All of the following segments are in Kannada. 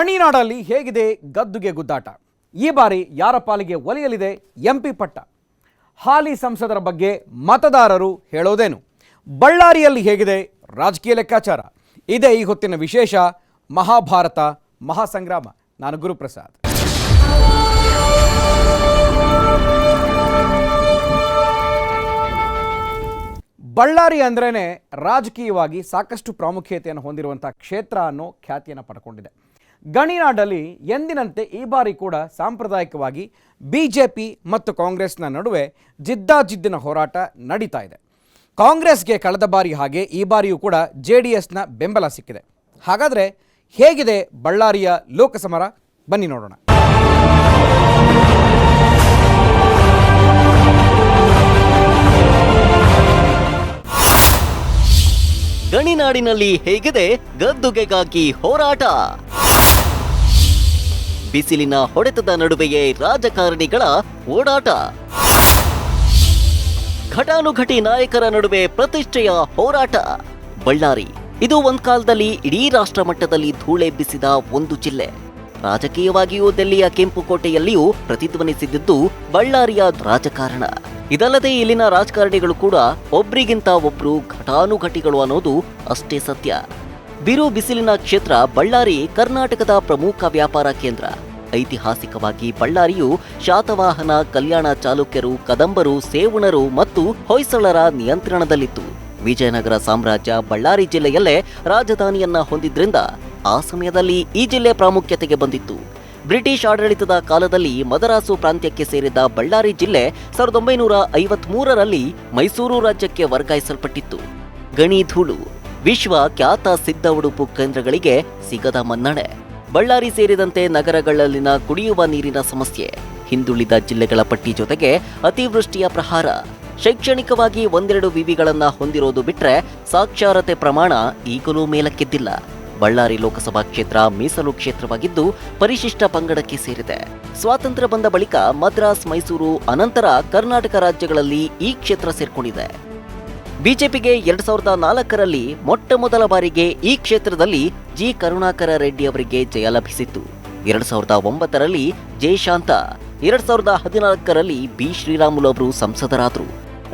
ಗಣಿನಾಡಲ್ಲಿ ಹೇಗಿದೆ ಗದ್ದುಗೆ ಗುದ್ದಾಟ? ಈ ಬಾರಿ ಯಾರ ಪಾಲಿಗೆ ಒಲಿಯಲಿದೆ ಎಂಪಿ ಪಟ್ಟ? ಹಾಲಿ ಸಂಸದರ ಬಗ್ಗೆ ಮತದಾರರು ಹೇಳೋದೇನು? ಬಳ್ಳಾರಿಯಲ್ಲಿ ಹೇಗಿದೆ ರಾಜಕೀಯ ಲೆಕ್ಕಾಚಾರ? ಇದೇ ಈ ಹೊತ್ತಿನ ವಿಶೇಷ ಮಹಾಭಾರತ ಮಹಾಸಂಗ್ರಾಮ. ನಾನು ಗುರುಪ್ರಸಾದ್. ಬಳ್ಳಾರಿ ಅಂದ್ರೇ ರಾಜಕೀಯವಾಗಿ ಸಾಕಷ್ಟು ಪ್ರಾಮುಖ್ಯತೆಯನ್ನು ಹೊಂದಿರುವಂಥ ಕ್ಷೇತ್ರ ಅನ್ನೋ ಖ್ಯಾತಿಯನ್ನು ಪಡ್ಕೊಂಡಿದೆ. ಗಣಿನಾಡಲ್ಲಿ ಎಂದಿನಂತೆ ಈ ಬಾರಿ ಕೂಡ ಸಾಂಪ್ರದಾಯಿಕವಾಗಿ ಬಿಜೆಪಿ ಮತ್ತು ಕಾಂಗ್ರೆಸ್ನ ನಡುವೆ ಜಿದ್ದಾಜಿದ್ದಿನ ಹೋರಾಟ ನಡೀತಾ ಇದೆ. ಕಾಂಗ್ರೆಸ್ಗೆ ಕಳೆದ ಬಾರಿ ಹಾಗೆ ಈ ಬಾರಿಯೂ ಕೂಡ JDSನ ಬೆಂಬಲ ಸಿಕ್ಕಿದೆ. ಹಾಗಾದರೆ ಹೇಗಿದೆ ಬಳ್ಳಾರಿಯ ಲೋಕಸಮರ? ಬನ್ನಿ ನೋಡೋಣ. ಗಣಿನಾಡಿನಲ್ಲಿ ಹೇಗಿದೆ ಗದ್ದುಗೆಗಾಗಿ ಹೋರಾಟ? ಬಿಸಿಲಿನ ಹೊಡೆತದ ನಡುವೆಯೇ ರಾಜಕಾರಣಿಗಳ ಓಡಾಟ. ಘಟಾನುಘಟಿ ನಾಯಕರ ನಡುವೆ ಪ್ರತಿಷ್ಠೆಯ ಹೋರಾಟ. ಬಳ್ಳಾರಿ ಇದು ಒಂದ್ ಕಾಲದಲ್ಲಿ ಇಡೀ ರಾಷ್ಟ್ರ ಮಟ್ಟದಲ್ಲಿ ಧೂಳೆಬ್ಬಿಸಿದ ಒಂದು ಜಿಲ್ಲೆ. ರಾಜಕೀಯವಾಗಿಯೂ ದಿಲ್ಲಿಯ ಕೆಂಪುಕೋಟೆಯಲ್ಲಿಯೂ ಪ್ರತಿಧ್ವನಿಸಿದ್ದು ಬಳ್ಳಾರಿಯ ರಾಜಕಾರಣ. ಇದಲ್ಲದೆ ಇಲ್ಲಿನ ರಾಜಕಾರಣಿಗಳು ಕೂಡ ಒಬ್ರಿಗಿಂತ ಒಬ್ರು ಘಟಾನುಘಟಿಗಳು ಅನ್ನೋದು ಅಷ್ಟೇ ಸತ್ಯ. ಬಿರು ಬಿಸಿಲಿನ ಕ್ಷೇತ್ರ ಬಳ್ಳಾರಿ ಕರ್ನಾಟಕದ ಪ್ರಮುಖ ವ್ಯಾಪಾರ ಕೇಂದ್ರ. ಐತಿಹಾಸಿಕವಾಗಿ ಬಳ್ಳಾರಿಯು ಶಾತವಾಹನ, ಕಲ್ಯಾಣ ಚಾಲುಕ್ಯರು, ಕದಂಬರು, ಸೇವಣರು ಮತ್ತು ಹೊಯ್ಸಳರ ನಿಯಂತ್ರಣದಲ್ಲಿತ್ತು. ವಿಜಯನಗರ ಸಾಮ್ರಾಜ್ಯ ಬಳ್ಳಾರಿ ಜಿಲ್ಲೆಯಲ್ಲೇ ರಾಜಧಾನಿಯನ್ನ ಹೊಂದಿದ್ರಿಂದ ಆ ಸಮಯದಲ್ಲಿ ಈ ಜಿಲ್ಲೆ ಪ್ರಾಮುಖ್ಯತೆಗೆ ಬಂದಿತ್ತು. ಬ್ರಿಟಿಷ್ ಆಡಳಿತದ ಕಾಲದಲ್ಲಿ ಮದರಾಸು ಪ್ರಾಂತ್ಯಕ್ಕೆ ಸೇರಿದ ಬಳ್ಳಾರಿ ಜಿಲ್ಲೆ 1953ರಲ್ಲಿ ಮೈಸೂರು ರಾಜ್ಯಕ್ಕೆ ವರ್ಗಾಯಿಸಲ್ಪಟ್ಟಿತ್ತು. ಗಣಿ ಧೂಳು, ವಿಶ್ವ ಖ್ಯಾತ ಸಿದ್ಧ ಉಡುಪು ಕೇಂದ್ರಗಳಿಗೆ ಸಿಗದ ಮನ್ನಣೆ, ಬಳ್ಳಾರಿ ಸೇರಿದಂತೆ ನಗರಗಳಲ್ಲಿನ ಕುಡಿಯುವ ನೀರಿನ ಸಮಸ್ಯೆ, ಹಿಂದುಳಿದ ಜಿಲ್ಲೆಗಳ ಪಟ್ಟಿ ಜೊತೆಗೆ ಅತಿವೃಷ್ಟಿಯ ಪ್ರಹಾರ, ಶೈಕ್ಷಣಿಕವಾಗಿ ಒಂದೆರಡು ವಿವಿಗಳನ್ನ ಹೊಂದಿರೋದು ಬಿಟ್ರೆ ಸಾಕ್ಷರತೆ ಪ್ರಮಾಣ ಈಗಲೂ ಮೇಲಕ್ಕೆದ್ದಿಲ್ಲ. ಬಳ್ಳಾರಿ ಲೋಕಸಭಾ ಕ್ಷೇತ್ರ ಮೀಸಲು ಕ್ಷೇತ್ರವಾಗಿದ್ದು ಪರಿಶಿಷ್ಟ ಪಂಗಡಕ್ಕೆ ಸೇರಿದೆ. ಸ್ವಾತಂತ್ರ್ಯ ಬಂದ ಬಳಿಕ ಮದ್ರಾಸ್, ಮೈಸೂರು ಅನಂತರ ಕರ್ನಾಟಕ ರಾಜ್ಯಗಳಲ್ಲಿ ಈ ಕ್ಷೇತ್ರ ಸೇರ್ಕೊಂಡಿದೆ. ಬಿಜೆಪಿಗೆ 2004ರಲ್ಲಿ ಮೊಟ್ಟ ಮೊದಲ ಬಾರಿಗೆ ಈ ಕ್ಷೇತ್ರದಲ್ಲಿ ಜಿ ಕರುಣಾಕರ ರೆಡ್ಡಿ ಅವರಿಗೆ ಜಯ ಲಭಿಸಿತ್ತು. 2009ರಲ್ಲಿ ಜಯಶಾಂತ, 2014ರಲ್ಲಿ ಬಿ ಶ್ರೀರಾಮುಲು ಅವರು ಸಂಸದರಾದರು.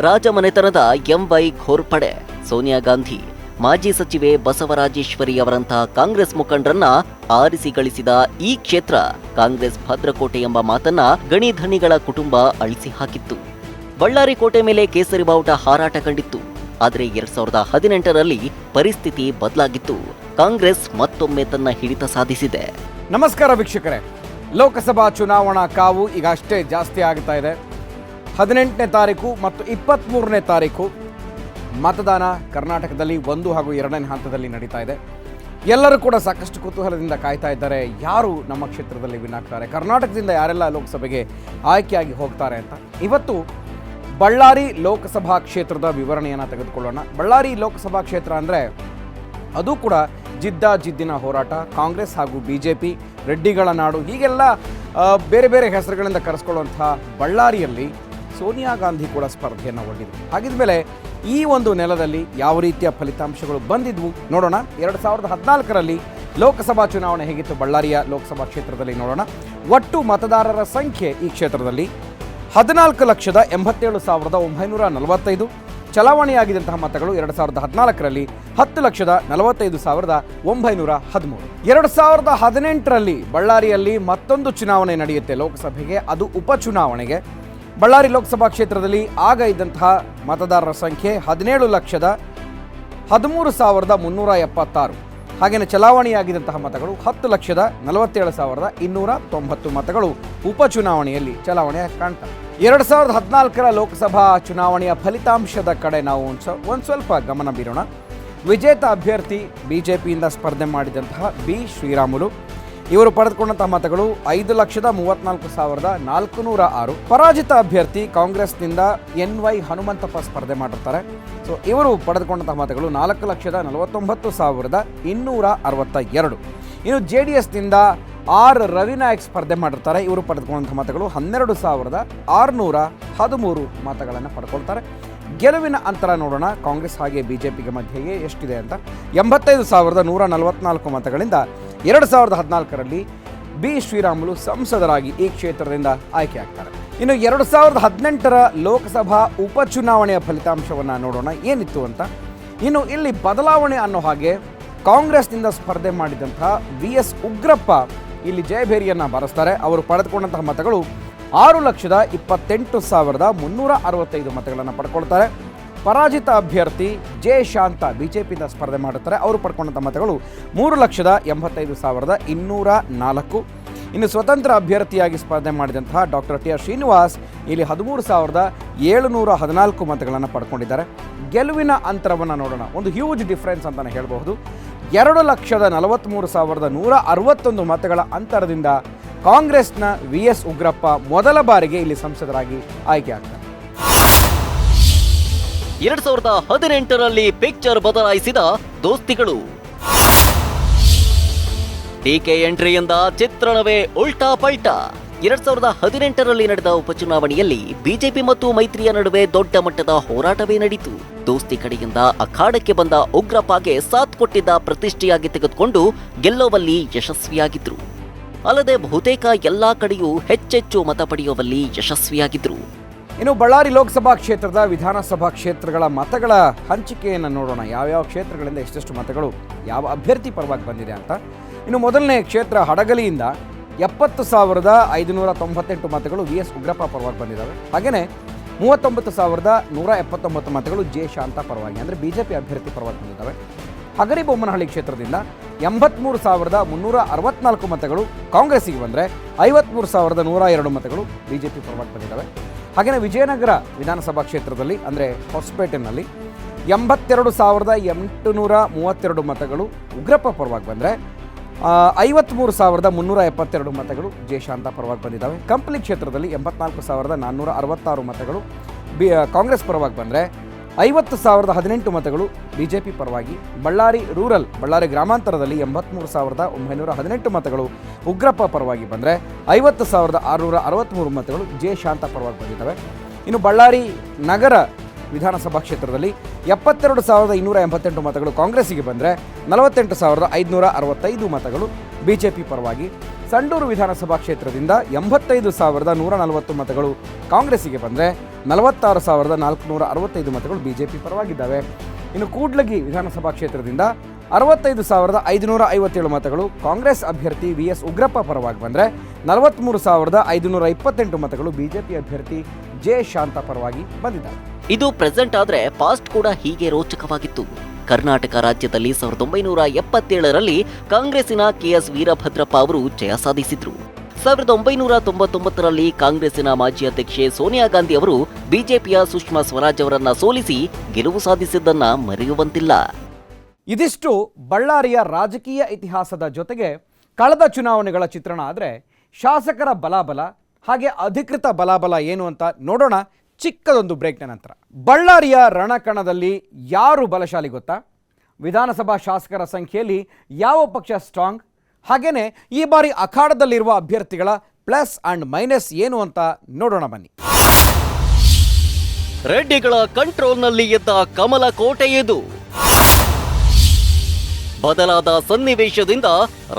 ರಾಜಮನೆತನದ MY ಘೋರ್ಪಡೆ, ಸೋನಿಯಾ ಗಾಂಧಿ, ಮಾಜಿ ಸಚಿವೆ ಬಸವರಾಜೇಶ್ವರಿ ಅವರಂತಹ ಕಾಂಗ್ರೆಸ್ ಮುಖಂಡರನ್ನ ಆರಿಸಿ ಗಳಿಸಿದ ಈ ಕ್ಷೇತ್ರ ಕಾಂಗ್ರೆಸ್ ಭದ್ರಕೋಟೆ ಎಂಬ ಮಾತನ್ನ ಗಣಿಧಣಿಗಳ ಕುಟುಂಬ ಅಳಿಸಿ ಹಾಕಿತ್ತು. ಬಳ್ಳಾರಿ ಕೋಟೆ ಮೇಲೆ ಕೇಸರಿ ಬಾವುಟ ಹಾರಾಟ ಕಂಡಿತ್ತು. ಆದರೆ 2018ರಲ್ಲಿ ಪರಿಸ್ಥಿತಿ ಬದಲಾಗಿತ್ತು. ಕಾಂಗ್ರೆಸ್ ಮತ್ತೊಮ್ಮೆ ತನ್ನ ಹಿಡಿತ ಸಾಧಿಸಿದೆ. ನಮಸ್ಕಾರ ವೀಕ್ಷಕರೇ. ಲೋಕಸಭಾ ಚುನಾವಣಾ ಕಾವು ಈಗ ಅಷ್ಟೇ ಜಾಸ್ತಿ ಆಗ್ತಾ ಇದೆ. 18ನೇ ತಾರೀಕು ಮತ್ತು 23ನೇ ತಾರೀಕು ಮತದಾನ ಕರ್ನಾಟಕದಲ್ಲಿ 1 ಹಾಗೂ 2ನೇ ಹಂತದಲ್ಲಿ ನಡೀತಾ ಇದೆ. ಎಲ್ಲರೂ ಕೂಡ ಸಾಕಷ್ಟು ಕುತೂಹಲದಿಂದ ಕಾಯ್ತಾ ಇದ್ದಾರೆ, ಯಾರು ನಮ್ಮ ಕ್ಷೇತ್ರದಲ್ಲಿ ವಿನ್ ಆಗ್ತಾರೆ, ಕರ್ನಾಟಕದಿಂದ ಯಾರೆಲ್ಲ ಲೋಕಸಭೆಗೆ ಆಯ್ಕೆಯಾಗಿ ಹೋಗ್ತಾರೆ ಅಂತ. ಇವತ್ತು ಬಳ್ಳಾರಿ ಲೋಕಸಭಾ ಕ್ಷೇತ್ರದ ವಿವರಣೆಯನ್ನು ತೆಗೆದುಕೊಳ್ಳೋಣ. ಬಳ್ಳಾರಿ ಲೋಕಸಭಾ ಕ್ಷೇತ್ರ ಅಂದರೆ ಅದು ಕೂಡ ಜಿದ್ದಾಜಿದ್ದಿನ ಹೋರಾಟ. ಕಾಂಗ್ರೆಸ್ ಹಾಗೂ BJP, ರೆಡ್ಡಿಗಳ ನಾಡು, ಹೀಗೆಲ್ಲ ಬೇರೆ ಬೇರೆ ಹೆಸರುಗಳಿಂದ ಕರೆಸ್ಕೊಳ್ಳುವಂಥ ಬಳ್ಳಾರಿಯಲ್ಲಿ ಸೋನಿಯಾ ಗಾಂಧಿ ಕೂಡ ಸ್ಪರ್ಧೆಯನ್ನು ಒಡ್ಡಿದ್ರು. ಹಾಗಿದ್ಮೇಲೆ ಈ ಒಂದು ನೆಲದಲ್ಲಿ ಯಾವ ರೀತಿಯ ಫಲಿತಾಂಶಗಳು ಬಂದಿದ್ವು ನೋಡೋಣ. 2014ರಲ್ಲಿ ಲೋಕಸಭಾ ಚುನಾವಣೆ ಹೇಗಿತ್ತು ಬಳ್ಳಾರಿಯ ಲೋಕಸಭಾ ಕ್ಷೇತ್ರದಲ್ಲಿ ನೋಡೋಣ. ಒಟ್ಟು ಮತದಾರರ ಸಂಖ್ಯೆ ಈ ಕ್ಷೇತ್ರದಲ್ಲಿ 14,87,945. ಚಲಾವಣೆಯಾಗಿದ್ದಂತಹ ಮತಗಳು 2014ರಲ್ಲಿ 10,45,913. 2018ರಲ್ಲಿ ಬಳ್ಳಾರಿಯಲ್ಲಿ ಮತ್ತೊಂದು ಚುನಾವಣೆ ನಡೆಯುತ್ತೆ ಲೋಕಸಭೆಗೆ, ಅದು ಉಪಚುನಾವಣೆಗೆ. ಬಳ್ಳಾರಿ ಲೋಕಸಭಾ ಕ್ಷೇತ್ರದಲ್ಲಿ ಆಗ ಇದ್ದಂತಹ ಮತದಾರರ ಸಂಖ್ಯೆ 17,13,376. ಹಾಗೆಯೇ ಚಲಾವಣೆಯಾಗಿದ್ದಂತಹ ಮತಗಳು 10,47,290 ಮತಗಳು ಉಪಚುನಾವಣೆಯಲ್ಲಿ ಚಲಾವಣೆ ಕಾಣ್ತವೆ. 2014ರ ಲೋಕಸಭಾ ಚುನಾವಣೆಯ ಫಲಿತಾಂಶದ ಕಡೆ ನಾವು ಒಂದು ಸ್ವಲ್ಪ ಗಮನ ಬೀರೋಣ. ವಿಜೇತ ಅಭ್ಯರ್ಥಿ BJPಯಿಂದ ಸ್ಪರ್ಧೆ ಮಾಡಿದಂತಹ ಬಿ ಶ್ರೀರಾಮುಲು, ಇವರು ಪಡೆದುಕೊಂಡಂತಹ ಮತಗಳು 5,34,406. ಪರಾಜಿತ ಅಭ್ಯರ್ಥಿ ಕಾಂಗ್ರೆಸ್ನಿಂದ NY ಹನುಮಂತಪ್ಪ ಸ್ಪರ್ಧೆ ಮಾಡಿರ್ತಾರೆ. ಸೊ ಇವರು ಪಡೆದುಕೊಂಡಂತಹ ಮತಗಳು 4,49,262. ಇನ್ನು JDSನಿಂದ R ರವಿನಾಯಕ್ ಸ್ಪರ್ಧೆ ಮಾಡಿರ್ತಾರೆ. ಇವರು ಪಡೆದುಕೊಂಡಂತಹ ಮತಗಳು 12,613 ಮತಗಳನ್ನು ಪಡ್ಕೊಳ್ತಾರೆ. ಗೆಲುವಿನ ಅಂತರ ನೋಡೋಣ ಕಾಂಗ್ರೆಸ್ ಹಾಗೆ ಬಿಜೆಪಿಗೆ ಮಧ್ಯೆಯೇ ಎಷ್ಟಿದೆ ಅಂತ. 85,144 ಮತಗಳಿಂದ 2014ರಲ್ಲಿ ಬಿ ಶ್ರೀರಾಮುಲು ಸಂಸದರಾಗಿ ಈ ಕ್ಷೇತ್ರದಿಂದ ಆಯ್ಕೆ ಆಗ್ತಾರೆ. ಇನ್ನು 2018ರ ಲೋಕಸಭಾ ಉಪಚುನಾವಣೆಯ ಫಲಿತಾಂಶವನ್ನು ನೋಡೋಣ ಏನಿತ್ತು ಅಂತ. ಇನ್ನು ಇಲ್ಲಿ ಬದಲಾವಣೆ ಅನ್ನೋ ಹಾಗೆ ಕಾಂಗ್ರೆಸ್ನಿಂದ ಸ್ಪರ್ಧೆ ಮಾಡಿದಂತಹ VS ಉಗ್ರಪ್ಪ ಇಲ್ಲಿ ಜಯಭೇರಿಯನ್ನು ಬಾರಿಸ್ತಾರೆ. ಅವರು ಪಡೆದುಕೊಂಡಂತಹ ಮತಗಳು 6,28,365 ಮತಗಳನ್ನು ಪಡ್ಕೊಳ್ತಾರೆ. ಪರಾಜಿತ ಅಭ್ಯರ್ಥಿ ಜೆ ಶಾಂತ ಬಿಜೆಪಿಯಿಂದ ಸ್ಪರ್ಧೆ ಮಾಡುತ್ತಾರೆ. ಅವರು ಪಡ್ಕೊಂಡಂಥ ಮತಗಳು 3,85,204. ಇನ್ನು ಸ್ವತಂತ್ರ ಅಭ್ಯರ್ಥಿಯಾಗಿ ಸ್ಪರ್ಧೆ ಮಾಡಿದಂತಹ ಡಾಕ್ಟರ್ TR ಶ್ರೀನಿವಾಸ್ ಇಲ್ಲಿ 13,714 ಮತಗಳನ್ನು ಪಡ್ಕೊಂಡಿದ್ದಾರೆ. ಗೆಲುವಿನ ಅಂತರವನ್ನು ನೋಡೋಣ. ಒಂದು ಹ್ಯೂಜ್ ಡಿಫ್ರೆನ್ಸ್ ಅಂತಲೇ ಹೇಳಬಹುದು. 2,43,161 ಮತಗಳ ಅಂತರದಿಂದ ಕಾಂಗ್ರೆಸ್ನ VS ಉಗ್ರಪ್ಪ ಮೊದಲ ಬಾರಿಗೆ ಇಲ್ಲಿ ಸಂಸದರಾಗಿ ಆಯ್ಕೆ ಆಗ್ತಾರೆ. 2018ರಲ್ಲಿ ಪಿಕ್ಚರ್ ಬದಲಾಯಿಸಿದ ದೋಸ್ತಿಗಳು. ಡಿಕೆ ಎಂಟ್ರಿಯಿಂದ ಚಿತ್ರಣವೇ ಉಲ್ಟಾ ಪಲ್ಟಾ. 2018ರಲ್ಲಿ ನಡೆದ ಉಪಚುನಾವಣೆಯಲ್ಲಿ ಬಿಜೆಪಿ ಮತ್ತು ಮೈತ್ರಿಯ ನಡುವೆ ದೊಡ್ಡ ಮಟ್ಟದ ಹೋರಾಟವೇ ನಡೆಯಿತು. ದೋಸ್ತಿ ಕಡೆಯಿಂದ ಅಖಾಡಕ್ಕೆ ಬಂದ ಉಗ್ರಪ್ಪಗೆ ಸಾಥ್ ಕೊಟ್ಟಿದ್ದ ಪ್ರತಿಷ್ಠೆಯಾಗಿ ತೆಗೆದುಕೊಂಡು ಗೆಲ್ಲುವಲ್ಲಿ ಯಶಸ್ವಿಯಾಗಿದ್ರು. ಅಲ್ಲದೆ ಬಹುತೇಕ ಎಲ್ಲಾ ಕಡೆಯೂ ಹೆಚ್ಚೆಚ್ಚು ಮತ ಪಡೆಯುವಲ್ಲಿ ಯಶಸ್ವಿಯಾಗಿದ್ರು. ಇನ್ನು ಬಳ್ಳಾರಿ ಲೋಕಸಭಾ ಕ್ಷೇತ್ರದ ವಿಧಾನಸಭಾ ಕ್ಷೇತ್ರಗಳ ಮತಗಳ ಹಂಚಿಕೆಯನ್ನು ನೋಡೋಣ. ಯಾವ್ಯಾವ ಕ್ಷೇತ್ರಗಳಿಂದ ಎಷ್ಟೆಷ್ಟು ಮತಗಳು ಯಾವ ಅಭ್ಯರ್ಥಿ ಪರವಾಗಿ ಬಂದಿದೆ ಅಂತ. ಇನ್ನು ಮೊದಲನೇ ಕ್ಷೇತ್ರ ಹಡಗಲಿಯಿಂದ 70,598 ಮತಗಳು VS ಉಗ್ರಪ್ಪ ಪರವಾಗಿ ಬಂದಿದ್ದಾವೆ. ಹಾಗೆಯೇ 39,179 ಮತಗಳು ಜೆ ಶಾಂತ ಪರವಾಗಿ ಅಂದರೆ ಬಿಜೆಪಿ ಅಭ್ಯರ್ಥಿ ಪರವಾಗಿ ಬಂದಿದ್ದಾವೆ. ಹಗರಿಬೊಮ್ಮನಹಳ್ಳಿ ಕ್ಷೇತ್ರದಿಂದ 83,364 ಮತಗಳು ಕಾಂಗ್ರೆಸ್ಸಿಗೆ ಬಂದರೆ 53,102 ಮತಗಳು ಬಿಜೆಪಿ ಪರವಾಗಿ ಬಂದಿದ್ದಾವೆ. ಹಾಗೆಯೇ ವಿಜಯನಗರ ವಿಧಾನಸಭಾ ಕ್ಷೇತ್ರದಲ್ಲಿ ಅಂದರೆ ಹೊಸಪೇಟೆನಲ್ಲಿ 82,832 ಮತಗಳು ಉಗ್ರಪ್ಪ ಪರವಾಗಿ ಬಂದರೆ 53,372 ಮತಗಳು ಜೆ ಶಾಂತ ಪರವಾಗಿ ಬಂದಿದ್ದಾವೆ. ಕಂಪ್ಲಿ ಕ್ಷೇತ್ರದಲ್ಲಿ 84,466 ಮತಗಳು ಕಾಂಗ್ರೆಸ್ ಪರವಾಗಿ ಬಂದರೆ 50,018 ಮತಗಳು ಬಿಜೆಪಿ ಪರವಾಗಿ. ಬಳ್ಳಾರಿ ರೂರಲ್ ಬಳ್ಳಾರಿ ಗ್ರಾಮಾಂತರದಲ್ಲಿ 83,918 ಮತಗಳು ಉಗ್ರಪ್ಪ ಪರವಾಗಿ ಬಂದರೆ 50,663 ಮತಗಳು ಜೆ ಶಾಂತ ಪರವಾಗಿ ಬಂದಿದ್ದಾವೆ. ಇನ್ನು ಬಳ್ಳಾರಿ ನಗರ ವಿಧಾನಸಭಾ ಕ್ಷೇತ್ರದಲ್ಲಿ 72,288 ಮತಗಳು ಕಾಂಗ್ರೆಸ್ಸಿಗೆ ಬಂದರೆ 48,565 ಮತಗಳು ಬಿಜೆಪಿ ಪರವಾಗಿ. ಸಂಡೂರು ವಿಧಾನಸಭಾ ಕ್ಷೇತ್ರದಿಂದ 85,140 ಮತಗಳು ಕಾಂಗ್ರೆಸ್ಸಿಗೆ ಬಂದರೆ 46,465 ಮತಗಳು ಬಿಜೆಪಿ ಪರವಾಗಿದ್ದಾವೆ. ಇನ್ನು ಕೂಡ್ಲಗಿ ವಿಧಾನಸಭಾ ಕ್ಷೇತ್ರದಿಂದ 65,557 ಮತಗಳು ಕಾಂಗ್ರೆಸ್ ಅಭ್ಯರ್ಥಿ VS ಉಗ್ರಪ್ಪ ಪರವಾಗಿ ಬಂದರೆ 43,528 ಮತಗಳು ಬಿಜೆಪಿ ಅಭ್ಯರ್ಥಿ ಜೆ ಶಾಂತ ಪರವಾಗಿ ಬಂದಿದ್ದಾರೆ. ಇದು ಪ್ರೆಸೆಂಟ್ ಆದ್ರೆ ಪಾಸ್ಟ್ ಕೂಡ ಹೀಗೆ ರೋಚಕವಾಗಿತ್ತು. ಕರ್ನಾಟಕ ರಾಜ್ಯದಲ್ಲಿ 1977ರಲ್ಲಿ ಕಾಂಗ್ರೆಸ್ಸಿನ KS ವೀರಭದ್ರಪ್ಪ ಅವರು ಜಯ ಸಾಧಿಸಿದ್ರು. 1999ರಲ್ಲಿ ಕಾಂಗ್ರೆಸ್ಸಿನ ಮಾಜಿ ಅಧ್ಯಕ್ಷೆ ಸೋನಿಯಾ ಗಾಂಧಿ ಅವರು ಬಿಜೆಪಿಯ ಸುಷ್ಮಾ ಸ್ವರಾಜ್ ಅವರನ್ನ ಸೋಲಿಸಿ ಗೆಲುವು ಸಾಧಿಸಿದ್ದನ್ನ ಮರೆಯುವಂತಿಲ್ಲ. ಇದಿಷ್ಟು ಬಳ್ಳಾರಿಯ ರಾಜಕೀಯ ಇತಿಹಾಸದ ಜೊತೆಗೆ ಕಳೆದ ಚುನಾವಣೆಗಳ ಚಿತ್ರಣ. ಆದರೆ ಶಾಸಕರ ಬಲಾಬಲ ಹಾಗೆ ಅಧಿಕೃತ ಬಲಾಬಲ ಏನು ಅಂತ ನೋಡೋಣ ಚಿಕ್ಕದೊಂದು ಬ್ರೇಕ್ನ ನಂತರ. ಬಳ್ಳಾರಿಯ ರಣಕಣದಲ್ಲಿ ಯಾರು ಬಲಶಾಲಿ ಗೊತ್ತಾ? ವಿಧಾನಸಭಾ ಶಾಸಕರ ಸಂಖ್ಯೆಯಲ್ಲಿ ಯಾವ ಪಕ್ಷ ಸ್ಟ್ರಾಂಗ್? ಹಾಗೇನೆ ಈ ಬಾರಿ ಅಖಾಡದಲ್ಲಿರುವ ಅಭ್ಯರ್ಥಿಗಳ ಪ್ಲಸ್ ಅಂಡ್ ಮೈನಸ್ ಏನು ಅಂತ ನೋಡೋಣ ಬನ್ನಿ. ರೆಡ್ಡಿಗಳ ಕಂಟ್ರೋಲ್ನಲ್ಲಿ ಎದ್ದ ಕಮಲ ಕೋಟೆ ಇದು. ಬದಲಾದ ಸನ್ನಿವೇಶದಿಂದ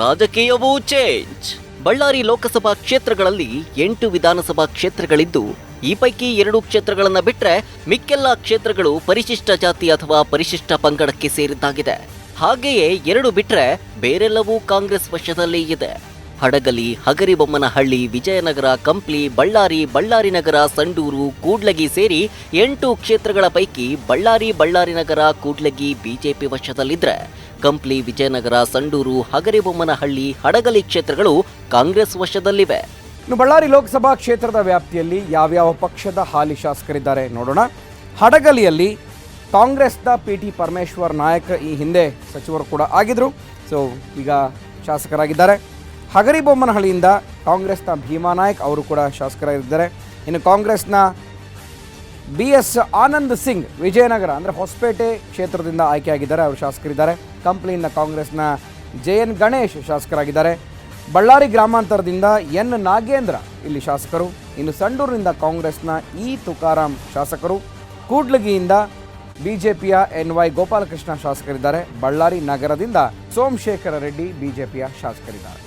ರಾಜಕೀಯವೂ ಚೇಂಜ್. ಬಳ್ಳಾರಿ ಲೋಕಸಭಾ ಕ್ಷೇತ್ರಗಳಲ್ಲಿ 8 ವಿಧಾನಸಭಾ ಕ್ಷೇತ್ರಗಳಿದ್ದು ಈ ಪೈಕಿ 2 ಕ್ಷೇತ್ರಗಳನ್ನ ಬಿಟ್ರೆ ಮಿಕ್ಕೆಲ್ಲ ಕ್ಷೇತ್ರಗಳು ಪರಿಶಿಷ್ಟ ಜಾತಿ ಅಥವಾ ಪರಿಶಿಷ್ಟ ಪಂಗಡಕ್ಕೆ ಸೇರಿದ್ದಾಗಿದೆ. ಹಾಗೆಯೇ 2 ಬಿಟ್ರೆ ಬೇರೆಲ್ಲವೂ ಕಾಂಗ್ರೆಸ್ ವಶದಲ್ಲಿ ಇದೆ. ಹಡಗಲಿ, ಹಗರಿಬೊಮ್ಮನಹಳ್ಳಿ, ವಿಜಯನಗರ, ಕಂಪ್ಲಿ, ಬಳ್ಳಾರಿ ನಗರ, ಸಂಡೂರು, ಕೂಡ್ಲಗಿ ಸೇರಿ 8 ಕ್ಷೇತ್ರಗಳ ಪೈಕಿ ಬಳ್ಳಾರಿ ನಗರ, ಕೂಡ್ಲಗಿ ಬಿಜೆಪಿ ವಶದಲ್ಲಿದ್ರೆ ಕಂಪ್ಲಿ, ವಿಜಯನಗರ, ಸಂಡೂರು, ಹಗರಿಬೊಮ್ಮನಹಳ್ಳಿ, ಹಡಗಲಿ ಕ್ಷೇತ್ರಗಳು ಕಾಂಗ್ರೆಸ್ ವಶದಲ್ಲಿವೆ. ಇನ್ನು ಬಳ್ಳಾರಿ ಲೋಕಸಭಾ ಕ್ಷೇತ್ರದ ವ್ಯಾಪ್ತಿಯಲ್ಲಿ ಯಾವ್ಯಾವ ಪಕ್ಷದ ಹಾಲಿ ಶಾಸಕರಿದ್ದಾರೆ ನೋಡೋಣ. ಹಡಗಲಿಯಲ್ಲಿ ಕಾಂಗ್ರೆಸ್ನ PT ಪರಮೇಶ್ವರ್ ನಾಯಕ್ ಈ ಹಿಂದೆ ಸಚಿವರು ಕೂಡ ಆಗಿದ್ರು, ಸೊ ಈಗ ಶಾಸಕರಾಗಿದ್ದಾರೆ. ಹಗರಿಬೊಮ್ಮನಹಳ್ಳಿಯಿಂದ ಕಾಂಗ್ರೆಸ್ನ ಭೀಮಾ ನಾಯಕ್ ಅವರು ಕೂಡ ಶಾಸಕರಾಗಿದ್ದಾರೆ. ಇನ್ನು ಕಾಂಗ್ರೆಸ್ನ BS ಆನಂದ್ ಸಿಂಗ್ ವಿಜಯನಗರ ಅಂದರೆ ಹೊಸಪೇಟೆ ಕ್ಷೇತ್ರದಿಂದ ಆಯ್ಕೆಯಾಗಿದ್ದಾರೆ, ಅವರು ಶಾಸಕರಿದ್ದಾರೆ. ಕಂಪ್ಲಿಯಿಂದ ಕಾಂಗ್ರೆಸ್ನ JN ಗಣೇಶ್ ಶಾಸಕರಾಗಿದ್ದಾರೆ. ಬಳ್ಳಾರಿ ಗ್ರಾಮಾಂತರದಿಂದ N ನಾಗೇಂದ್ರ ಇಲ್ಲಿ ಶಾಸಕರು. ಇನ್ನು ಸಂಡೂರಿನಿಂದ ಕಾಂಗ್ರೆಸ್ನ E ತುಕಾರಾಮ್ ಶಾಸಕರು. ಕೂಡ್ಲಗಿಯಿಂದ BJPಯ NY ಗೋಪಾಲಕೃಷ್ಣ ಶಾಸಕರಿದ್ದಾರೆ. ಬಳ್ಳಾರಿ ನಗರದಿಂದ ಸೋಮಶೇಖರ ರೆಡ್ಡಿ ಬಿಜೆಪಿಯ ಶಾಸಕರಿದ್ದಾರೆ.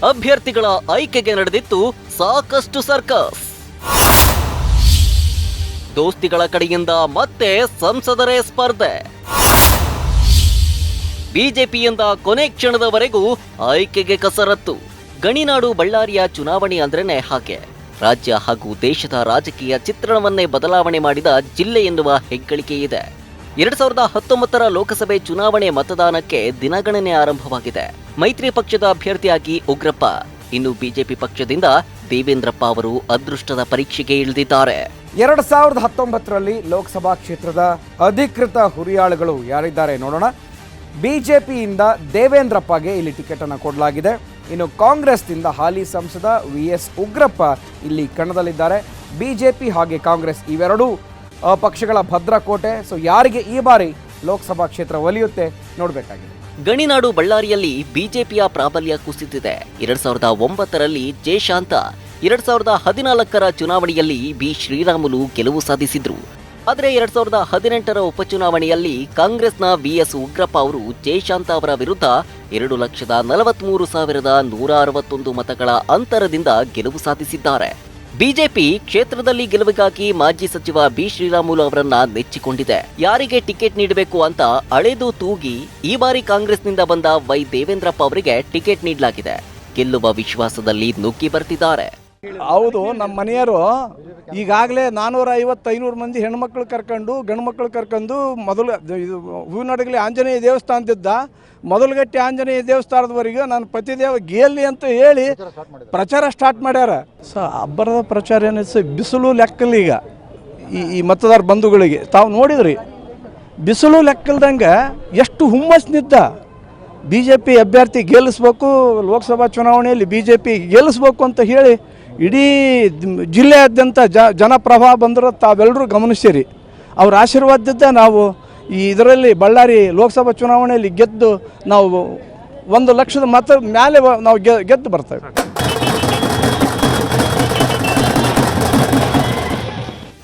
ಅಭ್ಯರ್ಥಿಗಳ ಆಯ್ಕೆಗೆ ನಡೆದಿತ್ತು ಸಾಕಷ್ಟು ಸರ್ಕಸ್. ದೋಸ್ತಿಗಳ ಕಡೆಯಿಂದ ಮತ್ತೆ ಸಂಸದರೇ ಸ್ಪರ್ಧೆ. ಬಿಜೆಪಿಯಿಂದ ಕೊನೆ ಕ್ಷಣದವರೆಗೂ ಆಯ್ಕೆಗೆ ಕಸರತ್ತು. ಗಣಿನಾಡು ಬಳ್ಳಾರಿಯ ಚುನಾವಣೆ ಅಂದ್ರೇನೆ ಹಾಗೆ. ರಾಜ್ಯ ಹಾಗೂ ದೇಶದ ರಾಜಕೀಯ ಚಿತ್ರಣವನ್ನೇ ಬದಲಾವಣೆ ಮಾಡಿದ ಜಿಲ್ಲೆ ಎನ್ನುವ ಹೆಗ್ಗಳಿಕೆ ಇದೆ. 2019 ಲೋಕಸಭೆ ಚುನಾವಣೆ ಮತದಾನಕ್ಕೆ ದಿನಗಣನೆ ಆರಂಭವಾಗಿದೆ. ಮೈತ್ರಿ ಪಕ್ಷದ ಅಭ್ಯರ್ಥಿಯಾಗಿ ಉಗ್ರಪ್ಪ, ಇನ್ನು ಬಿಜೆಪಿ ಪಕ್ಷದಿಂದ ದೇವೇಂದ್ರಪ್ಪ ಅವರು ಅದೃಷ್ಟದ ಪರೀಕ್ಷೆಗೆ ಇಳಿದಿದ್ದಾರೆ. 2019ರಲ್ಲಿ ಲೋಕಸಭಾ ಕ್ಷೇತ್ರದ ಅಧಿಕೃತ ಹುರಿಯಾಳುಗಳು ಯಾರಿದ್ದಾರೆ ನೋಡೋಣ. ಬಿಜೆಪಿಯಿಂದ ದೇವೇಂದ್ರಪ್ಪಗೆ ಇಲ್ಲಿ ಟಿಕೆಟ್ ಅನ್ನು ಕೊಡಲಾಗಿದೆ. ಇನ್ನು ಕಾಂಗ್ರೆಸ್ನಿಂದ ಹಾಲಿ ಸಂಸದ VS ಉಗ್ರಪ್ಪ ಇಲ್ಲಿ ಕಣದಲ್ಲಿದ್ದಾರೆ. ಬಿಜೆಪಿ ಹಾಗೆ ಕಾಂಗ್ರೆಸ್ ಇವೆರಡೂ ಪಕ್ಷಗಳ ಭದ್ರಕೋಟೆ. ಸೊ ಯಾರಿಗೆ ಈ ಬಾರಿ ಲೋಕಸಭಾ ಕ್ಷೇತ್ರ ಒಲಿಯುತ್ತೆ ನೋಡಬೇಕಾಗಿದೆ. ಗಣಿನಾಡು ಬಳ್ಳಾರಿಯಲ್ಲಿ ಬಿಜೆಪಿಯ ಪ್ರಾಬಲ್ಯ ಕುಸಿದಿದೆ. 2009ರಲ್ಲಿ ಜಯಶಾಂತ, 2014ರ ಚುನಾವಣೆಯಲ್ಲಿ ಬಿ ಶ್ರೀರಾಮುಲು ಗೆಲುವು ಸಾಧಿಸಿದ್ರು. ಆದರೆ 2018ರ ಉಪಚುನಾವಣೆಯಲ್ಲಿ ಕಾಂಗ್ರೆಸ್ನ VS ಉಗ್ರಪ್ಪ ಅವರು ಜಯಶಾಂತ ಅವರ ವಿರುದ್ಧ 2,43,161 ಮತಗಳ ಅಂತರದಿಂದ ಗೆಲುವು ಸಾಧಿಸಿದ್ದಾರೆ. ಬಿಜೆಪಿ ಕ್ಷೇತ್ರದಲ್ಲಿ ಗೆಲುವಿಗಾಗಿ ಮಾಜಿ ಸಚಿವ ಬಿ ಶ್ರೀರಾಮುಲು ಅವರನ್ನ ನೆಚ್ಚಿಕೊಂಡಿದೆ. ಯಾರಿಗೆ ಟಿಕೆಟ್ ನೀಡಬೇಕು ಅಂತ ಅಳೆದು ತೂಗಿ ಈ ಬಾರಿ ಕಾಂಗ್ರೆಸ್ನಿಂದ ಬಂದ ವೈ ದೇವೇಂದ್ರಪ್ಪ ಅವರಿಗೆ ಟಿಕೆಟ್ ನೀಡಲಾಗಿದೆ. ಗೆಲ್ಲುವ ವಿಶ್ವಾಸದಲ್ಲಿ ನುಗ್ಗಿ ಬರ್ತಿದ್ದಾರೆ. ಹೌದು, ನಮ್ಮ ಮನೆಯವರು ಈಗಾಗಲೇ 450-500 ಮಂದಿ ಹೆಣ್ಮಕ್ಳು ಕರ್ಕೊಂಡು ಗಂಡು ಮಕ್ಕಳು ಕರ್ಕೊಂಡು ಮೊದಲು ಇದು ಹೂವಿನಡಗಲಿ ಆಂಜನೇಯ ದೇವಸ್ಥಾನದಿದ್ದ ಮೊದಲಗಟ್ಟಿ ಆಂಜನೇಯ ದೇವಸ್ಥಾನದವರೆಗೆ ನಾನು ಪತಿದೇವ ಗೆಲ್ಲಿ ಅಂತ ಹೇಳಿ ಪ್ರಚಾರ ಸ್ಟಾರ್ಟ್ ಮಾಡ್ಯಾರ. ಅಬ್ಬರದ ಪ್ರಚಾರ ಏನಿಸ ಬಿಸಿಲು ಲೆಕ್ಕಲ್ಲ. ಈಗ ಈ ಮತದಾರ ಬಂಧುಗಳಿಗೆ ತಾವು ನೋಡಿದ್ರಿ, ಬಿಸಿಲು ಲೆಕ್ಕಲ್ದಂಗೆ ಎಷ್ಟು ಹುಮ್ಮಸ್ನಿದ್ದ. BJP ಅಭ್ಯರ್ಥಿ ಗೆಲ್ಲಿಸ್ಬೇಕು, ಲೋಕಸಭಾ ಚುನಾವಣೆಯಲ್ಲಿ BJP ಗೆಲ್ಲಿಸ್ಬೇಕು ಅಂತ ಹೇಳಿ ಇಡೀ ಜಿಲ್ಲೆಯಾದ್ಯಂತ ಜನಪ್ರಭಾ ಬಂದರೂ ತಾವೆಲ್ಲರೂ ಗಮನಿಸಿರಿ. ಅವ್ರ ಆಶೀರ್ವಾದದಿಂದ ನಾವು ಇದರಲ್ಲಿ ಬಳ್ಳಾರಿ ಲೋಕಸಭಾ ಚುನಾವಣೆಯಲ್ಲಿ ಗೆದ್ದು ನಾವು 1 ಲಕ್ಷದ ಮತ ಮೇಲೆ ನಾವು ಗೆದ್ದು ಬರ್ತೇವೆ.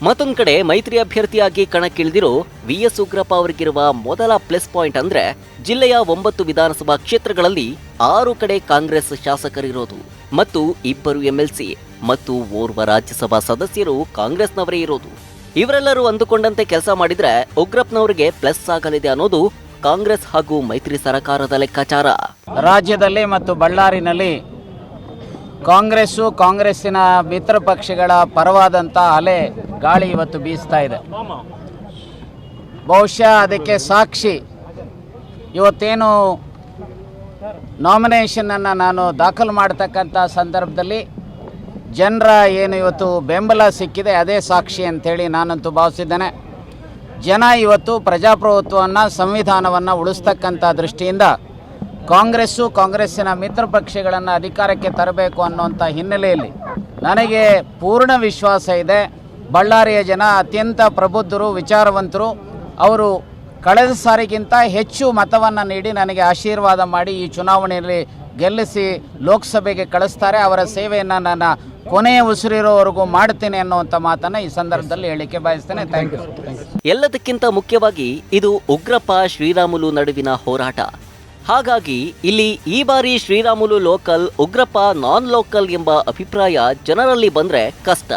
ಮತ್ತೊಂದು ಕಡೆ ಮೈತ್ರಿ ಅಭ್ಯರ್ಥಿಯಾಗಿ ಕಣಕ್ಕಿಳಿದಿರೋ VS ಉಗ್ರಪ್ಪ ಅವರಿಗಿರುವ ಮೊದಲ ಪ್ಲಸ್ ಪಾಯಿಂಟ್ ಅಂದ್ರೆ ಜಿಲ್ಲೆಯ 9 ವಿಧಾನಸಭಾ ಕ್ಷೇತ್ರಗಳಲ್ಲಿ 6 ಕಡೆ ಕಾಂಗ್ರೆಸ್ ಶಾಸಕರಿರೋದು ಮತ್ತು 2 MLC ಮತ್ತು ಓರ್ವ ರಾಜ್ಯಸಭಾ ಸದಸ್ಯರು ಕಾಂಗ್ರೆಸ್ನವರೇ ಇರೋದು. ಇವರೆಲ್ಲರೂ ಅಂದುಕೊಂಡಂತೆ ಕೆಲಸ ಮಾಡಿದ್ರೆ ಉಗ್ರಪ್ಪನವರಿಗೆ ಪ್ಲಸ್ ಆಗಲಿದೆ ಅನ್ನೋದು ಕಾಂಗ್ರೆಸ್ ಹಾಗೂ ಮೈತ್ರಿ ಸರ್ಕಾರದ ಲೆಕ್ಕಾಚಾರ. ರಾಜ್ಯದಲ್ಲಿ ಮತ್ತು ಬಳ್ಳಾರಿನಲ್ಲಿ ಕಾಂಗ್ರೆಸ್ಸಿನ ಮಿತ್ರ ಪಕ್ಷಗಳ ಪರವಾದಂಥ ಅಲೆ ಗಾಳಿ ಇವತ್ತು ಬೀಸ್ತಾ ಇದೆ. ಬಹುಶಃ ಅದಕ್ಕೆ ಸಾಕ್ಷಿ ಇವತ್ತೇನು ನಾಮಿನೇಷನನ್ನು ನಾನು ದಾಖಲು ಮಾಡತಕ್ಕಂಥ ಸಂದರ್ಭದಲ್ಲಿ ಜನರ ಏನು ಇವತ್ತು ಬೆಂಬಲ ಸಿಕ್ಕಿದೆ ಅದೇ ಸಾಕ್ಷಿ ಅಂಥೇಳಿ ನಾನಂತೂ ಭಾವಿಸಿದ್ದೇನೆ. ಜನ ಇವತ್ತು ಪ್ರಜಾಪ್ರಭುತ್ವವನ್ನು ಸಂವಿಧಾನವನ್ನು ಉಳಿಸ್ತಕ್ಕಂಥ ದೃಷ್ಟಿಯಿಂದ ಕಾಂಗ್ರೆಸ್ಸಿನ ಮಿತ್ರ ಪಕ್ಷಗಳನ್ನು ಅಧಿಕಾರಕ್ಕೆ ತರಬೇಕು ಅನ್ನುವಂಥ ಹಿನ್ನೆಲೆಯಲ್ಲಿ ನನಗೆ ಪೂರ್ಣ ವಿಶ್ವಾಸ ಇದೆ. ಬಳ್ಳಾರಿಯ ಜನ ಅತ್ಯಂತ ಪ್ರಬುದ್ಧರು, ವಿಚಾರವಂತರು. ಅವರು ಕಳೆದ ಸಾರಿಗಿಂತ ಹೆಚ್ಚು ಮತವನ್ನು ನೀಡಿ ನನಗೆ ಆಶೀರ್ವಾದ ಮಾಡಿ ಈ ಚುನಾವಣೆಯಲ್ಲಿ ಗೆಲ್ಲಿಸಿ ಲೋಕಸಭೆಗೆ ಕಳಿಸ್ತಾರೆ. ಅವರ ಸೇವೆಯನ್ನು ನಾನು ಕೊನೆಯ ಉಸಿರಿರೋವರೆಗೂ ಮಾಡ್ತೇನೆ ಅನ್ನುವಂಥ ಮಾತನ್ನು ಈ ಸಂದರ್ಭದಲ್ಲಿ ಹೇಳಿಕೆ ಬಯಸ್ತೇನೆ. Thank you. ಎಲ್ಲದಕ್ಕಿಂತ ಮುಖ್ಯವಾಗಿ ಇದು ಉಗ್ರಪ್ಪ ಶ್ರೀರಾಮುಲು ನಡುವಿನ ಹೋರಾಟ. ಹಾಗಾಗಿ ಇಲ್ಲಿ ಈ ಬಾರಿ ಶ್ರೀರಾಮುಲು ಲೋಕಲ್, ಉಗ್ರಪ್ಪ ನಾನ್ ಲೋಕಲ್ ಎಂಬ ಅಭಿಪ್ರಾಯ ಜನರಲ್ಲಿ ಬಂದ್ರೆ ಕಷ್ಟ.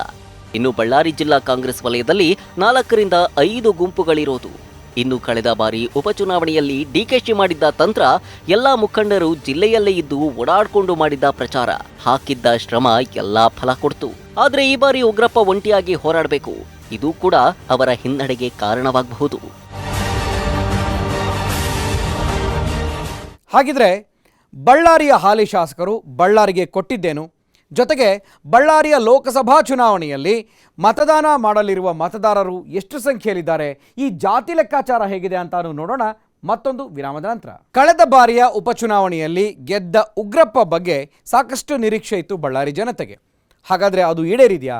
ಇನ್ನು ಬಳ್ಳಾರಿ ಜಿಲ್ಲಾ ಕಾಂಗ್ರೆಸ್ ವಲಯದಲ್ಲಿ 4 ರಿಂದ 5 ಗುಂಪುಗಳಿರೋದು. ಇನ್ನು ಕಳೆದ ಬಾರಿ ಉಪಚುನಾವಣೆಯಲ್ಲಿ DKಶಿ ಮಾಡಿದ್ದ ತಂತ್ರ ಎಲ್ಲಾ ಮುಖಂಡರು ಜಿಲ್ಲೆಯಲ್ಲೇ ಇದ್ದು ಓಡಾಡ್ಕೊಂಡು ಮಾಡಿದ್ದ ಪ್ರಚಾರ, ಹಾಕಿದ್ದ ಶ್ರಮ ಎಲ್ಲಾ ಫಲ ಕೊಡ್ತು. ಆದ್ರೆ ಈ ಬಾರಿ ಉಗ್ರಪ್ಪ ಒಂಟಿಯಾಗಿ ಹೋರಾಡಬೇಕು. ಇದು ಕೂಡ ಅವರ ಹಿನ್ನಡೆಗೆ ಕಾರಣವಾಗಬಹುದು. ಹಾಗಿದ್ರೆ ಬಳ್ಳಾರಿಯ ಹಾಲಿ ಶಾಸಕರು ಬಳ್ಳಾರಿಗೆ ಕೊಟ್ಟಿದ್ದೇನು, ಜೊತೆಗೆ ಬಳ್ಳಾರಿಯ ಲೋಕಸಭಾ ಚುನಾವಣೆಯಲ್ಲಿ ಮತದಾನ ಮಾಡಲಿರುವ ಮತದಾರರು ಎಷ್ಟು ಸಂಖ್ಯೆಯಲ್ಲಿದ್ದಾರೆ, ಈ ಜಾತಿ ಲೆಕ್ಕಾಚಾರ ಹೇಗಿದೆ ಅಂತಾನು ನೋಡೋಣ ಮತ್ತೊಂದು ವಿರಾಮದ ನಂತರ. ಕಳೆದ ಬಾರಿಯ ಉಪಚುನಾವಣೆಯಲ್ಲಿ ಗೆದ್ದ ಉಗ್ರಪ್ಪ ಬಗ್ಗೆ ಸಾಕಷ್ಟು ನಿರೀಕ್ಷೆ ಇತ್ತು ಬಳ್ಳಾರಿ ಜನತೆಗೆ. ಹಾಗಾದರೆ ಅದು ಈಡೇರಿದೆಯಾ?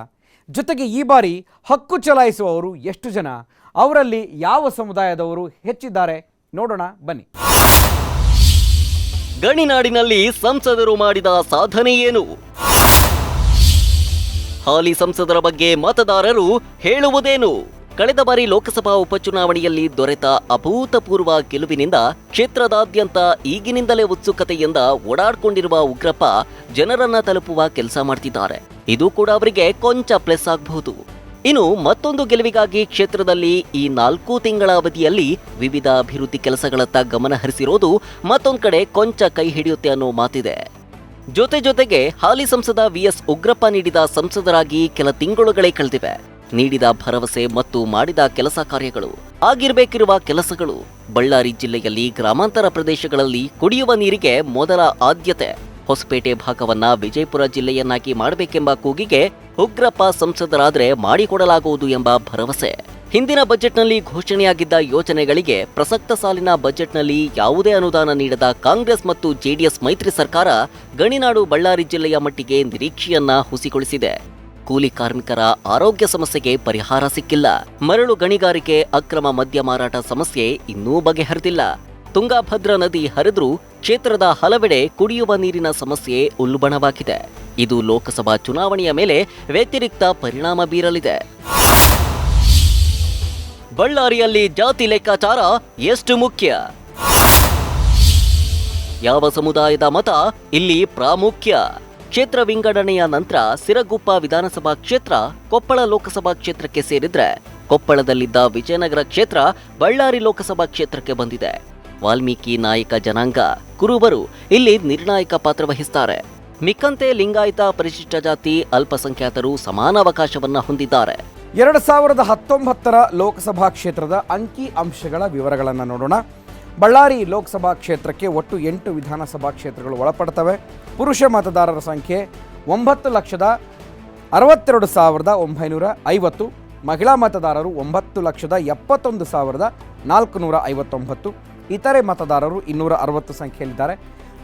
ಜೊತೆಗೆ ಈ ಬಾರಿ ಹಕ್ಕು ಚಲಾಯಿಸುವವರು ಎಷ್ಟು ಜನ, ಅವರಲ್ಲಿ ಯಾವ ಸಮುದಾಯದವರು ಹೆಚ್ಚಿದ್ದಾರೆ ನೋಡೋಣ ಬನ್ನಿ. ಗಣಿನಾಡಿನಲ್ಲಿ ಸಂಸದರು ಮಾಡಿದ ಸಾಧನೆ ಏನು? ಹಾಲಿ ಸಂಸದರ ಬಗ್ಗೆ ಮತದಾರರು ಹೇಳುವುದೇನು? ಕಳೆದ ಬಾರಿ ಲೋಕಸಭಾ ಉಪಚುನಾವಣೆಯಲ್ಲಿ ದೊರೆತ ಅಭೂತಪೂರ್ವ ಗೆಲುವಿನಿಂದ ಕ್ಷೇತ್ರದಾದ್ಯಂತ ಈಗಿನಿಂದಲೇ ಉತ್ಸುಕತೆಯಿಂದ ಓಡಾಡ್ಕೊಂಡಿರುವ ಉಗ್ರಪ್ಪ ಜನರನ್ನ ತಲುಪುವ ಕೆಲಸ ಮಾಡ್ತಿದ್ದಾರೆ. ಇದು ಕೂಡ ಅವರಿಗೆ ಕೊಂಚ ಪ್ಲಸ್ ಆಗಬಹುದು. ಇನ್ನು ಮತ್ತೊಂದು ಗೆಲುವಿಗಾಗಿ ಕ್ಷೇತ್ರದಲ್ಲಿ ಈ 4 ತಿಂಗಳ ಅವಧಿಯಲ್ಲಿ ವಿವಿಧ ಅಭಿವೃದ್ಧಿ ಕೆಲಸಗಳತ್ತ ಗಮನ ಹರಿಸಿರೋದು ಮತ್ತೊಂದು ಕಡೆ ಕೊಂಚ ಕೈ ಹಿಡಿಯುತ್ತೆ ಅನ್ನೋ ಮಾತಿದೆ. ಜೊತೆಗೆ ಹಾಲಿ ಸಂಸದ VS ಉಗ್ರಪ್ಪ ನೀಡಿದ ಸಂಸದರಾಗಿ ಕೆಲ ತಿಂಗಳುಗಳೇ ಕಳೆದಿವೆ. ನೀಡಿದ ಭರವಸೆ ಮತ್ತು ಮಾಡಿದ ಕೆಲಸ ಕಾರ್ಯಗಳು, ಆಗಿರಬೇಕಿರುವ ಕೆಲಸಗಳು. ಬಳ್ಳಾರಿ ಜಿಲ್ಲೆಯಲ್ಲಿ ಗ್ರಾಮಾಂತರ ಪ್ರದೇಶಗಳಲ್ಲಿ ಕುಡಿಯುವ ನೀರಿಗೆ ಮೊದಲ ಆದ್ಯತೆ. ಹೊಸಪೇಟೆ ಭಾಗವನ್ನ ವಿಜಯಪುರ ಜಿಲ್ಲೆಯನ್ನಾಗಿ ಮಾಡಬೇಕೆಂಬ ಕೂಗಿಗೆ ಉಗ್ರಪ್ಪ ಸಂಸದರಾದ್ರೆ ಮಾಡಿಕೊಡಲಾಗುವುದು ಎಂಬ ಭರವಸೆ. ಹಿಂದಿನ ಬಜೆಟ್ನಲ್ಲಿ ಘೋಷಣೆಯಾಗಿದ್ದ ಯೋಜನೆಗಳಿಗೆ ಪ್ರಸಕ್ತ ಸಾಲಿನ ಬಜೆಟ್ನಲ್ಲಿ ಯಾವುದೇ ಅನುದಾನ ನೀಡದ ಕಾಂಗ್ರೆಸ್ ಮತ್ತು ಜೆಡಿಎಸ್ ಮೈತ್ರಿ ಸರ್ಕಾರ ಗಣಿನಾಡು ಬಳ್ಳಾರಿ ಜಿಲ್ಲೆಯ ಮಟ್ಟಿಗೆ ನಿರೀಕ್ಷೆಯನ್ನ ಹುಸಿಗೊಳಿಸಿದೆ. ಕೂಲಿ ಕಾರ್ಮಿಕರ ಆರೋಗ್ಯ ಸಮಸ್ಯೆಗೆ ಪರಿಹಾರ ಸಿಕ್ಕಿಲ್ಲ. ಮರಳು ಗಣಿಗಾರಿಕೆ, ಅಕ್ರಮ ಮದ್ಯ ಮಾರಾಟ ಸಮಸ್ಯೆ ಇನ್ನೂ ಬಗೆಹರಿದಿಲ್ಲ. ತುಂಗಾಭದ್ರಾ ನದಿ ಹರಿದ್ರೂ ಕ್ಷೇತ್ರದ ಹಲವೆಡೆ ಕುಡಿಯುವ ನೀರಿನ ಸಮಸ್ಯೆ ಉಲ್ಬಣವಾಗಿದೆ. ಇದು ಲೋಕಸಭಾ ಚುನಾವಣೆಯ ಮೇಲೆ ವ್ಯತಿರಿಕ್ತ ಪರಿಣಾಮ ಬೀರಲಿದೆ. ಬಳ್ಳಾರಿಯಲ್ಲಿ ಜಾತಿ ಲೆಕ್ಕಾಚಾರ ಎಷ್ಟು ಮುಖ್ಯ? ಯಾವ ಸಮುದಾಯದ ಮತ ಇಲ್ಲಿ ಪ್ರಾಮುಖ್ಯ? ಕ್ಷೇತ್ರ ವಿಂಗಡಣೆಯ ನಂತರ ಸಿರಗುಪ್ಪ ವಿಧಾನಸಭಾ ಕ್ಷೇತ್ರ ಕೊಪ್ಪಳ ಲೋಕಸಭಾ ಕ್ಷೇತ್ರಕ್ಕೆ ಸೇರಿದ್ರೆ, ಕೊಪ್ಪಳದಲ್ಲಿದ್ದ ವಿಜಯನಗರ ಕ್ಷೇತ್ರ ಬಳ್ಳಾರಿ ಲೋಕಸಭಾ ಕ್ಷೇತ್ರಕ್ಕೆ ಬಂದಿದೆ. ವಾಲ್ಮೀಕಿ ನಾಯಕ ಜನಾಂಗ ಕುರುಬರು ಇಲ್ಲಿ ನಿರ್ಣಾಯಕ ಪಾತ್ರ ವಹಿಸುತ್ತಾರೆ. ಮಿಕ್ಕಂತೆ ಲಿಂಗಾಯತ, ಪರಿಶಿಷ್ಟ ಜಾತಿ, ಅಲ್ಪಸಂಖ್ಯಾತರು ಸಮಾನ ಅವಕಾಶವನ್ನ ಹೊಂದಿದ್ದಾರೆ. 2019 ಲೋಕಸಭಾ ಕ್ಷೇತ್ರದ ಅಂಕಿ ಅಂಶಗಳ ವಿವರಗಳನ್ನು ನೋಡೋಣ. ಬಳ್ಳಾರಿ ಲೋಕಸಭಾ ಕ್ಷೇತ್ರಕ್ಕೆ ಒಟ್ಟು 8 ವಿಧಾನಸಭಾ ಕ್ಷೇತ್ರಗಳು ಒಳಪಡ್ತವೆ. ಪುರುಷ ಮತದಾರರ ಸಂಖ್ಯೆ 9,62,950. ಮಹಿಳಾ ಮತದಾರರು 9,71,459. ಇತರೆ ಮತದಾರರು 260 ಸಂಖ್ಯೆಯಲ್ಲಿದ್ದಾರೆ.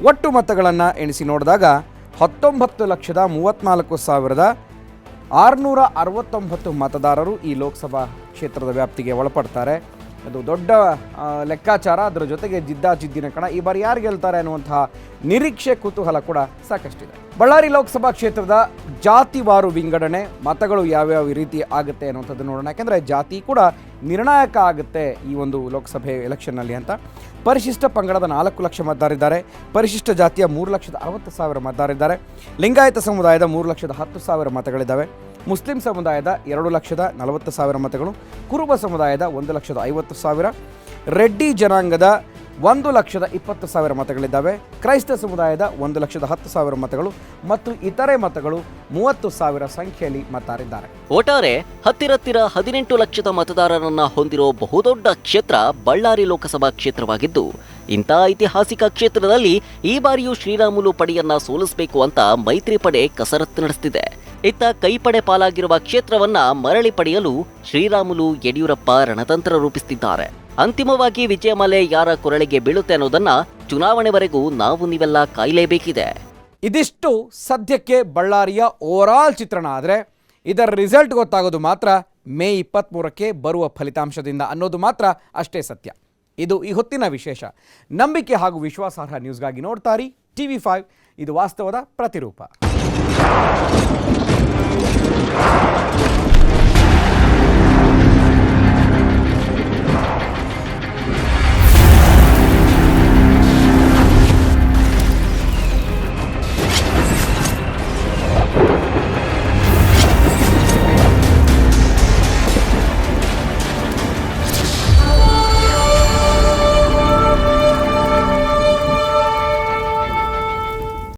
ಒಟ್ಟು ಮತಗಳನ್ನು ಎಣಿಸಿ ನೋಡಿದಾಗ 19,34,669 ಮತದಾರರು ಈ ಲೋಕಸಭಾ ಕ್ಷೇತ್ರದ ವ್ಯಾಪ್ತಿಗೆ ಒಳಪಡ್ತಾರೆ. ಅದು ದೊಡ್ಡ ಲೆಕ್ಕಾಚಾರ. ಅದರ ಜೊತೆಗೆ ಜಿದ್ದಾಜಿದ್ದಿನ ಕಣ. ಈ ಬಾರಿ ಯಾರು ಗೆಲ್ತಾರೆ ಅನ್ನುವಂತಹ ನಿರೀಕ್ಷೆ, ಕುತೂಹಲ ಕೂಡ ಸಾಕಷ್ಟಿದೆ. ಬಳ್ಳಾರಿ ಲೋಕಸಭಾ ಕ್ಷೇತ್ರದ ಜಾತಿವಾರು ವಿಂಗಡಣೆ, ಮತಗಳು ಯಾವ್ಯಾವ ರೀತಿ ಆಗುತ್ತೆ ಅನ್ನುವಂಥದ್ದು ನೋಡೋಣ. ಯಾಕೆಂದರೆ ಜಾತಿ ಕೂಡ ನಿರ್ಣಾಯಕ ಆಗುತ್ತೆ ಈ ಒಂದು ಲೋಕಸಭೆ ಎಲೆಕ್ಷನ್ನಲ್ಲಿ ಅಂತ. ಪರಿಶಿಷ್ಟ ಪಂಗಡದ 4 ಲಕ್ಷ ಮತದಾರಿದ್ದಾರೆ. ಪರಿಶಿಷ್ಟ ಜಾತಿಯ 3,60,000 ಮತದಾರಿದ್ದಾರೆ. ಲಿಂಗಾಯತ ಸಮುದಾಯದ 3,10,000 ಮತಗಳಿದ್ದಾವೆ. ಮುಸ್ಲಿಂ ಸಮುದಾಯದ 2,40,000 ಮತಗಳು. ಕುರುಬ ಸಮುದಾಯದ 1,50,000. ರೆಡ್ಡಿ ಜನಾಂಗದ 1,20,000 ಮತಗಳಿದ್ದಾವೆ. ಕ್ರೈಸ್ತ ಸಮುದಾಯದ 1,10,000 ಮತಗಳು ಮತ್ತು ಇತರೆ ಮತಗಳು 30,000 ಸಂಖ್ಯೆಯಲ್ಲಿ ಮತದಾರಿದ್ದಾರೆ. ಒಟ್ಟಾರೆ ಹತ್ತಿರ 18 ಲಕ್ಷದ ಮತದಾರರನ್ನ ಹೊಂದಿರೋ ಬಹುದೊಡ್ಡ ಕ್ಷೇತ್ರ ಬಳ್ಳಾರಿ ಲೋಕಸಭಾ ಕ್ಷೇತ್ರವಾಗಿದ್ದು, ಇಂಥ ಐತಿಹಾಸಿಕ ಕ್ಷೇತ್ರದಲ್ಲಿ ಈ ಬಾರಿಯೂ ಶ್ರೀರಾಮುಲು ಪಡೆಯನ್ನ ಸೋಲಿಸಬೇಕು ಅಂತ ಮೈತ್ರಿ ಪಡೆ ಕಸರತ್ತು ನಡೆಸುತ್ತಿದೆ. ಇತ್ತ ಕೈಪಡೆ ಪಾಲಾಗಿರುವ ಕ್ಷೇತ್ರವನ್ನ ಮರಳಿ ಪಡೆಯಲು ಶ್ರೀರಾಮುಲು, ಯಡಿಯೂರಪ್ಪ ರಣತಂತ್ರ ರೂಪಿಸುತ್ತಿದ್ದಾರೆ. ಅಂತಿಮವಾಗಿ ವಿಜಯಮಾಲೆ ಯಾರ ಕೊರಳಿಗೆ ಬೀಳುತ್ತೆ ಅನ್ನೋದನ್ನ ಚುನಾವಣೆವರೆಗೂ ನೀವೆಲ್ಲ ಕಾಯಲೇಬೇಕಿದೆ. ಇದಿಷ್ಟು ಸದ್ಯಕ್ಕೆ ಬಳ್ಳಾರಿಯ ಓವರಾಲ್ ಚಿತ್ರಣ. ಆದರೆ ಇದರ ರಿಸಲ್ಟ್ ಗೊತ್ತಾಗೋದು ಮಾತ್ರ ಮೇ 23ಕ್ಕೆ ಬರುವ ಫಲಿತಾಂಶದಿಂದ ಅನ್ನೋದು ಮಾತ್ರ ಅಷ್ಟೇ ಸತ್ಯ. ಇದು ಈ ಹೊತ್ತಿನ ವಿಶೇಷ. ನಂಬಿಕೆ ಹಾಗೂ ವಿಶ್ವಾಸಾರ್ಹ ನ್ಯೂಸ್ಗಾಗಿ ನೋಡ್ತಾರಿ TV5. ಇದು ವಾಸ್ತವದ ಪ್ರತಿರೂಪ.